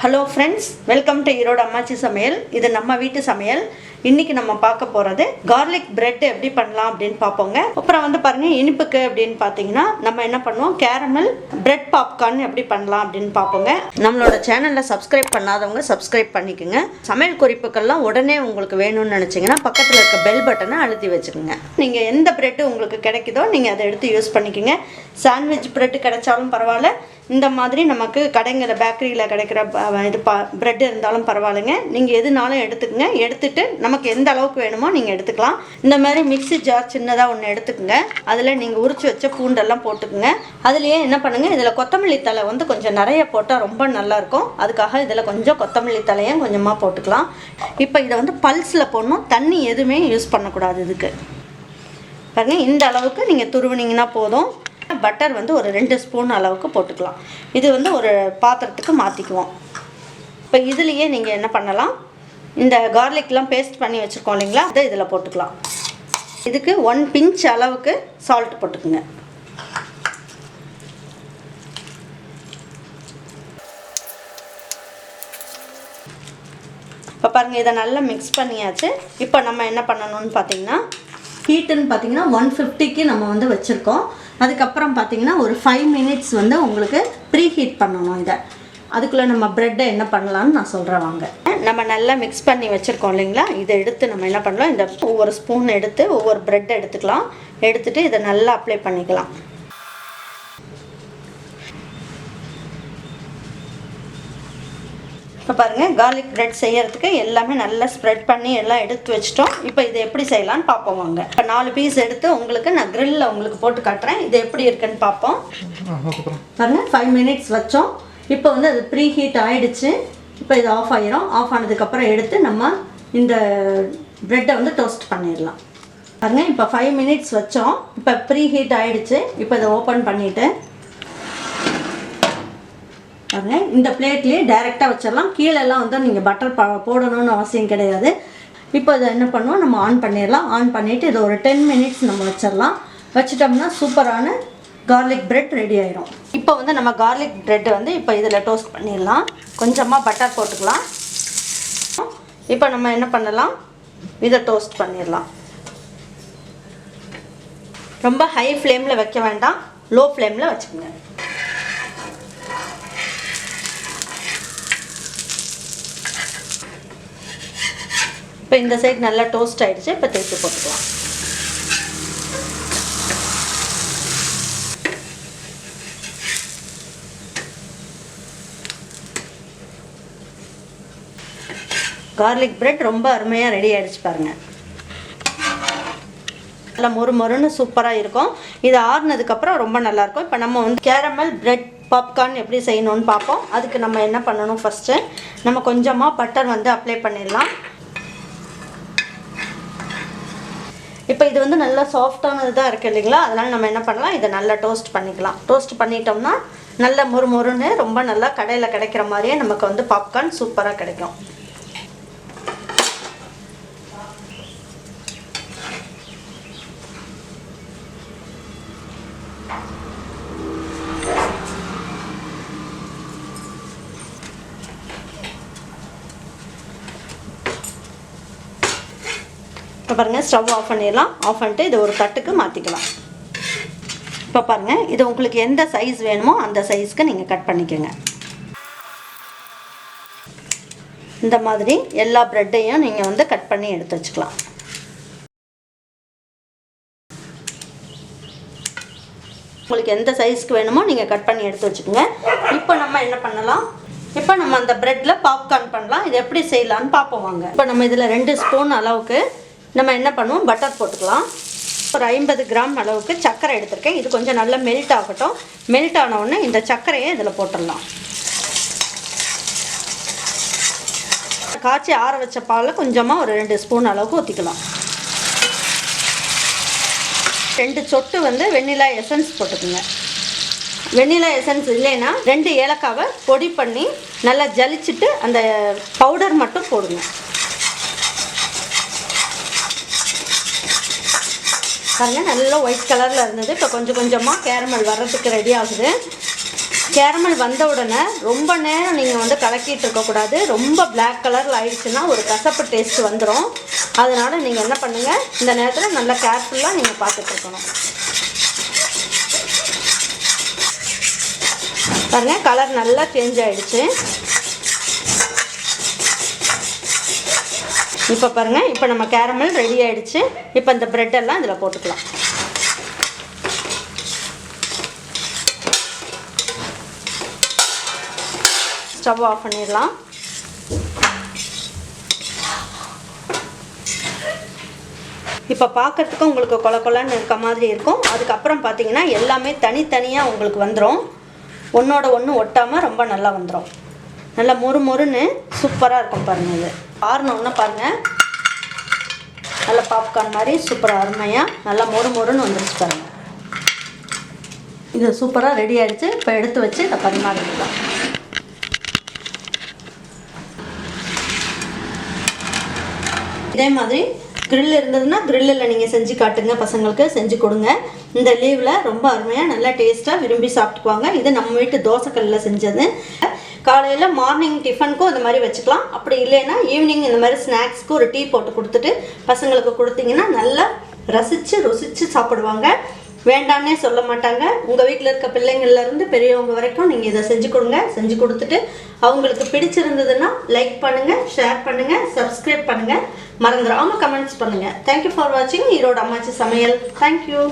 Hello friends, welcome to Erode அம்மாச்சி சமையல். இது நம்ம வீட்டு சமையல். இன்றைக்கி நம்ம பார்க்க போகிறது கார்லிக் பிரெட் எப்படி பண்ணலாம் அப்படின்னு பார்ப்போங்க. அப்புறம் பாருங்கள், இனிப்புக்கு அப்படின்னு பார்த்தீங்கன்னா நம்ம என்ன பண்ணுவோம், கேரமல் பிரெட் பாப்கார்ன் எப்படி பண்ணலாம் அப்படின்னு பார்ப்போங்க. நம்மளோட சேனலில் சப்ஸ்கிரைப் பண்ணாதவங்க சப்ஸ்கிரைப் பண்ணிக்கோங்க. சமையல் குறிப்புக்கள்லாம் உடனே உங்களுக்கு வேணும்னு நினச்சிங்கன்னா பக்கத்தில் இருக்க பெல் பட்டனை அழுத்தி வச்சுக்கோங்க. நீங்கள் எந்த பிரெட்டு உங்களுக்கு கிடைக்குதோ நீங்கள் அதை எடுத்து யூஸ் பண்ணிக்கோங்க. சாண்ட்விச் பிரெட்டு கிடைச்சாலும் பரவாயில்ல, இந்த மாதிரி நமக்கு கடைங்களில் பேக்கரியில் கிடைக்கிற பிரெட் இருந்தாலும் பரவாயில்லைங்க. நீங்கள் எதுனாலும் எடுத்துக்கங்க. எடுத்துகிட்டு நமக்கு எந்த அளவுக்கு வேணுமோ நீங்கள் எடுத்துக்கலாம். இந்த மாதிரி மிக்ஸி ஜார் சின்னதாக ஒன்று எடுத்துக்கோங்க. அதில் நீங்கள் உரிச்சு வச்ச பூண்டெல்லாம் போட்டுக்குங்க. அதுலேயே என்ன பண்ணுங்கள், இதில் கொத்தமல்லி தழை கொஞ்சம் நிறைய போட்டால் ரொம்ப நல்லாயிருக்கும். அதுக்காக இதில் கொஞ்சம் கொத்தமல்லி தலையும் கொஞ்சமாக போட்டுக்கலாம். இப்போ இதை பல்ஸில் போடணும். தண்ணி எதுவுமே யூஸ் பண்ணக்கூடாது. இதுக்கு பாருங்கள், இந்த அளவுக்கு நீங்கள் துருவினீங்கன்னா போதும். பட்டர் ஒரு 2 ஸ்பூன் அளவுக்கு போட்டுக்கலாம். இது ஒரு பாத்திரத்துக்கு மாற்றிக்குவோம். இப்போ இதுலேயே நீங்கள் என்ன பண்ணலாம், இந்த கார்லிக்லாம் பேஸ்ட் பண்ணி வச்சுருக்கோம் இல்லைங்களா, அதை இதில் போட்டுக்கலாம். இதுக்கு 1 பிஞ்ச் அளவுக்கு சால்ட் போட்டுக்குங்க. இப்போ பாருங்கள், இதை நல்லா மிக்ஸ் பண்ணியாச்சு. இப்போ நம்ம என்ன பண்ணணும்னு பார்த்தீங்கன்னா, ஹீட்டுன்னு பார்த்தீங்கன்னா 150க்கு நம்ம வச்சுருக்கோம். அதுக்கப்புறம் பார்த்தீங்கன்னா ஒரு 5 மினிட்ஸ் உங்களுக்கு ப்ரீ ஹீட் பண்ணணும். இதை அதுக்குள்ளே நம்ம ப்ரெட்டை என்ன பண்ணலான்னு நான் சொல்கிறேன் வாங்க. நம்ம நல்லா மிக்ஸ் பண்ணி வச்சுருக்கோம் இல்லைங்களா, இதை எடுத்து நம்ம என்ன பண்ணலாம், இந்த ஒவ்வொரு ஸ்பூன் எடுத்து ஒவ்வொரு ப்ரெட்டை எடுத்துக்கலாம். எடுத்துகிட்டு இதை நல்லா அப்ளை பண்ணிக்கலாம். இப்போ பாருங்கள், கார்லிக் பிரெட் செய்யறதுக்கு எல்லாமே நல்லா ஸ்ப்ரெட் பண்ணி எல்லாம் எடுத்து வச்சிட்டோம். இப்போ இதை எப்படி செய்யலான்னு பார்ப்போம் வாங்க. இப்போ 4 பீஸ் எடுத்து உங்களுக்கு நான் கிரில்லில் உங்களுக்கு போட்டு காட்டுறேன். இது எப்படி இருக்குன்னு பார்ப்போம். பாருங்கள், 5 மினிட்ஸ் வச்சோம். இப்போ அது ப்ரீ ஹீட் ஆகிடுச்சு. இப்போ இது ஆஃப் ஆகிரும். ஆஃப் ஆனதுக்கப்புறம் எடுத்து நம்ம இந்த ப்ரெட்டை டோஸ்ட் பண்ணிடலாம். பாருங்கள், இப்போ 5 மினிட்ஸ் வச்சோம். இப்போ ப்ரீ ஹீட் ஆகிடுச்சு. இப்போ இதை ஓப்பன் பண்ணிவிட்டு பாருங்க, இந்த பிளேட்லேயே டைரெக்டாக வச்சிடலாம். கீழெல்லாம் நீங்கள் பட்டர் போடணும்னு அவசியம் கிடையாது. இப்போ இதை என்ன பண்ணுவோம், நம்ம ஆன் பண்ணிடலாம். ஆன் பண்ணிவிட்டு இதை ஒரு 10 மினிட்ஸ் நம்ம வச்சிடலாம். வச்சிட்டோம்னா சூப்பரான கார்லிக் பிரெட் ரெடி ஆயிரும். இப்போ நம்ம கார்லிக் பிரெட்டை இப்போ இதில் டோஸ்ட் பண்ணிடலாம். கொஞ்சமாக பட்டர் போட்டுக்கலாம். இப்போ நம்ம என்ன பண்ணலாம், இதை டோஸ்ட் பண்ணிடலாம். ரொம்ப ஹை ஃப்ளேமில் வைக்க வேண்டாம், லோ ஃப்ளேமில் வச்சுக்கோங்க. இப்போ இந்த சைடு நல்லா டோஸ்ட் ஆகிடுச்சு. இப்போ தேய்ச்சி போட்டுக்கலாம். கார்லிக் பிரெட் ரொம்ப அருமையாக ரெடி ஆகிடுச்சு பாருங்கள். நல்லா மொறுன்னு சூப்பராக இருக்கும். இது ஆறுனதுக்கப்புறம் ரொம்ப நல்லாயிருக்கும். இப்போ நம்ம கேரமல் பிரெட் பாப்கார்ன் எப்படி செய்யணும்னு பார்ப்போம். அதுக்கு நம்ம என்ன பண்ணணும், ஃபஸ்ட்டு நம்ம கொஞ்சமாக பட்டர் அப்ளை பண்ணிடலாம். இப்போ இது நல்லா சாஃப்டானது தான் இருக்குது இல்லைங்களா, அதனால் நம்ம என்ன பண்ணலாம், இதை நல்லா டோஸ்ட் பண்ணிக்கலாம். டோஸ்ட் பண்ணிட்டோம்னா நல்லா மொறுன்னு ரொம்ப நல்லா கடையில் கிடைக்கிற மாதிரியே நமக்கு பாப்கார்ன் சூப்பராக கிடைக்கும். இப்போ பாருங்கள், ஸ்டவ் ஆஃப் பண்ணிடலாம். ஆஃப் பண்ணிட்டு இதை ஒரு தட்டுக்கு மாற்றிக்கலாம். இப்போ பாருங்கள், இது உங்களுக்கு எந்த சைஸ் வேணுமோ அந்த சைஸ்க்கு நீங்கள் கட் பண்ணிக்கோங்க. இந்த மாதிரி எல்லா ப்ரெட்டையும் நீங்கள் கட் பண்ணி எடுத்து வச்சுக்கலாம். உங்களுக்கு எந்த சைஸ்க்கு வேணுமோ நீங்கள் கட் பண்ணி எடுத்து வச்சுக்கோங்க. இப்போ நம்ம என்ன பண்ணலாம், இப்போ நம்ம அந்த ப்ரெட்டில் பாப்கார்ன் பண்ணலாம். இது எப்படி செய்யலான்னு பார்ப்போம் வாங்க. இப்போ நம்ம இதில் 2 ஸ்பூன் அளவுக்கு நம்ம என்ன பண்ணுவோம், பட்டர் போட்டுக்கலாம். ஒரு 50 கிராம் அளவுக்கு சர்க்கரை எடுத்திருக்கேன். இது கொஞ்சம் நல்லா மெல்ட் ஆகட்டும். மெல்ட் ஆன உடனே இந்த சர்க்கரையை இதில் போட்டுடலாம். காய்ச்சி ஆற வச்ச பாலில் கொஞ்சமாக ஒரு 2 ஸ்பூன் அளவுக்கு ஊற்றிக்கலாம். 2 சொட்டு வெண்ணிலா எசன்ஸ் போட்டுக்குங்க. வெண்ணிலா எசன்ஸ் இல்லைன்னா 2 ஏலக்காவை பொடி பண்ணி நல்லா ஜலிச்சுட்டு அந்த பவுடர் மட்டும் போடுங்க. பாருங்கள், நல்லா ஒயிட் கலரில் இருந்தது. இப்போ கொஞ்சம் கொஞ்சமாக கேரமல் வர்றதுக்கு ரெடி ஆகுது. கேரமல் வந்த உடனே ரொம்ப நேரம் நீங்கள் வந்து கலக்கிட்டு இருக்கக்கூடாது. ரொம்ப பிளாக் கலரில் ஆயிடுச்சுன்னா ஒரு கசப்பு டேஸ்ட் வந்துடும். அதனால் நீங்கள் என்ன பண்ணுங்கள், இந்த நேரத்தில் நல்லா கேர்ஃபுல்லாக நீங்கள் பார்த்துட்டு இருக்கணும். பாருங்கள், கலர் நல்லா சேஞ்ச் ஆகிடுச்சு. இப்போ பாருங்கள், இப்போ நம்ம கேரமல் ரெடி ஆகிடுச்சு. இப்போ இந்த ப்ரெட்டெல்லாம் இதில் போட்டுக்கலாம். ஸ்டவ் ஆஃப் பண்ணிடலாம். இப்போ பார்க்குறதுக்கு உங்களுக்கு கொல கொலன்னு இருக்க மாதிரி இருக்கும். அதுக்கப்புறம் பார்த்தீங்கன்னா எல்லாமே தனித்தனியாக உங்களுக்கு வந்துடும். ஒன்றோட ஒன்று ஒட்டாமல் ரொம்ப நல்லா வந்துடும். நல்லா மொறு மொறுன்னு சூப்பராக இருக்கும் பாருங்கள். இது ஆறுனோன்னா பாருங்கள், நல்லா பாப்கார்ன் மாதிரி சூப்பராக அருமையாக நல்லா மொறு மொறுன்னு வந்துருச்சு பாருங்கள். இது சூப்பராக ரெடி ஆகிடுச்சு. இப்போ எடுத்து வச்சு இதை பரிமாறிக்கலாம். இதே மாதிரி கிரில் இருந்ததுன்னா கிரில்லில் நீங்கள் செஞ்சு காட்டுங்க, பசங்களுக்கு செஞ்சு கொடுங்க. இந்த லீவில் ரொம்ப அருமையாக நல்லா டேஸ்ட்டாக விரும்பி சாப்பிட்டுக்குவாங்க. இது நம்ம வீட்டு தோசைக்கல்லில் செஞ்சது. காலையில் மார்னிங் டிஃபனுக்கும் இந்த மாதிரி வச்சுக்கலாம். அப்படி இல்லைன்னா ஈவினிங் இந்த மாதிரி ஸ்நாக்ஸ்க்கு ஒரு டீ போட்டு கொடுத்துட்டு பசங்களுக்கு கொடுத்தீங்கன்னா நல்லா ருசித்து சாப்பிடுவாங்க. வேண்டான்னே சொல்ல மாட்டாங்க. உங்கள் வீட்டில் இருக்க பிள்ளைங்கள்லேருந்து பெரியவங்க வரைக்கும் நீங்கள் இதை செஞ்சு கொடுங்க. செஞ்சு கொடுத்துட்டு அவங்களுக்கு பிடிச்சிருந்ததுன்னா லைக் பண்ணுங்கள், ஷேர் பண்ணுங்கள், சப்ஸ்கிரைப் பண்ணுங்கள், மறந்துடாமல் கமெண்ட்ஸ் பண்ணுங்கள். தேங்க்யூ ஃபார் வாட்சிங் ஈரோடு அம்மாச்சி சமையல். தேங்க்யூ.